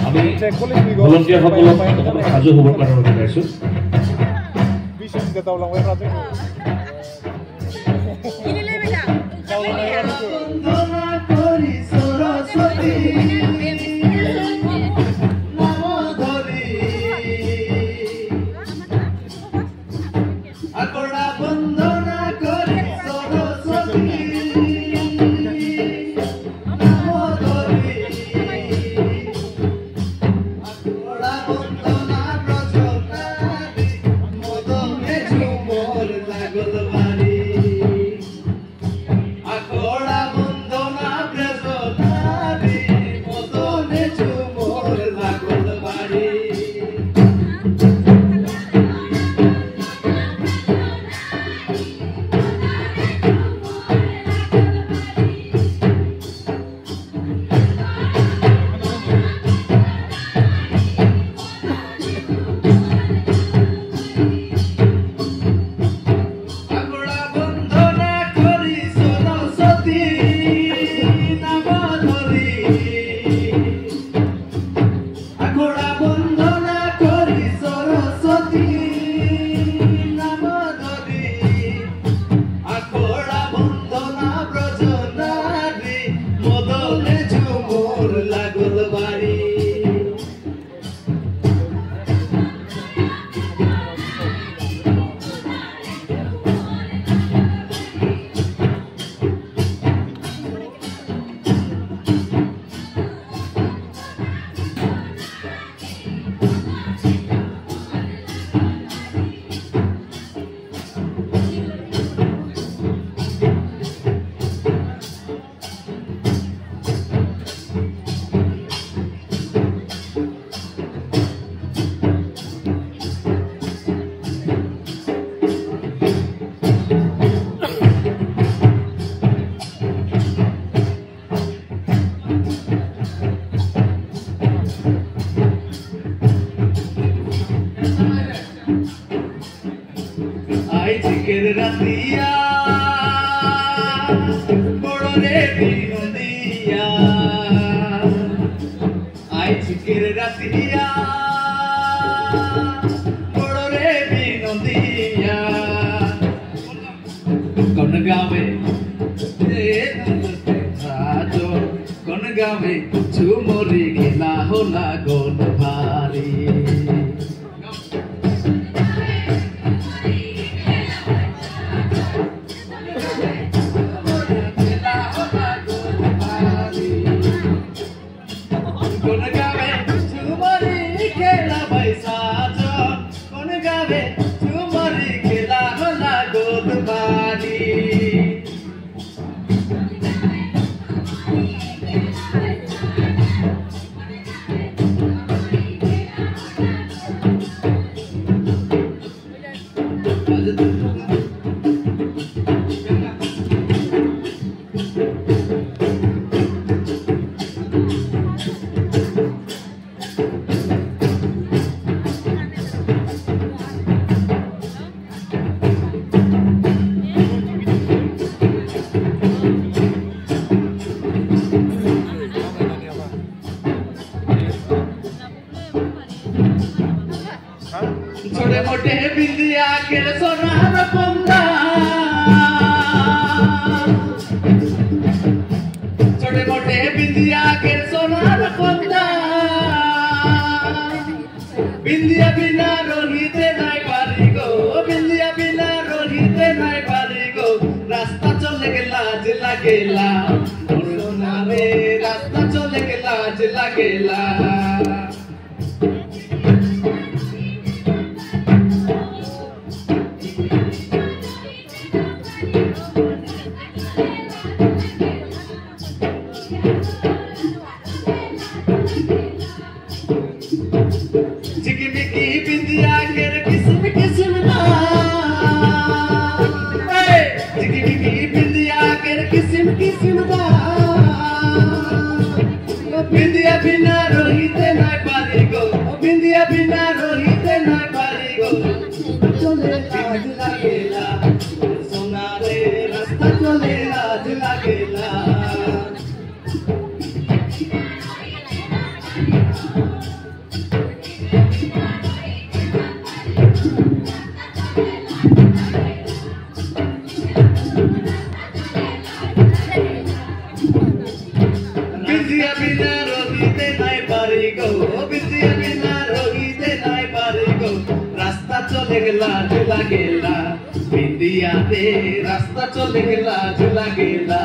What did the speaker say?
আমি volunteer সকলক সাজু হ'বৰ কাৰণে জনাইছোঁ। झुमरी खेला होला गोल भारी छोटे मोटे बिंदिया के सोनार पंदा छोटे मोटे बिंदिया के सोनार पंदा बिंदिया बिना रोहिते नाई पारी गो बिंदिया बिना रोहिते नाई पारी गो रास्ता चले के लाज लागेला सोना रे रास्ता चले के लाज लागेला जिगिमिगी बिंदिया के किस्म किस्म ना जिगिमिगी बिंदिया के किस्म किस्म ना बिंदिया बिना रोहिते ना বিনা রহিতে নাই পারি গো রাস্তা চলে গেলা ঝুলা গেলা বিন্দিয়াতে রাস্তা চলে গেলা ঝুলা গেলা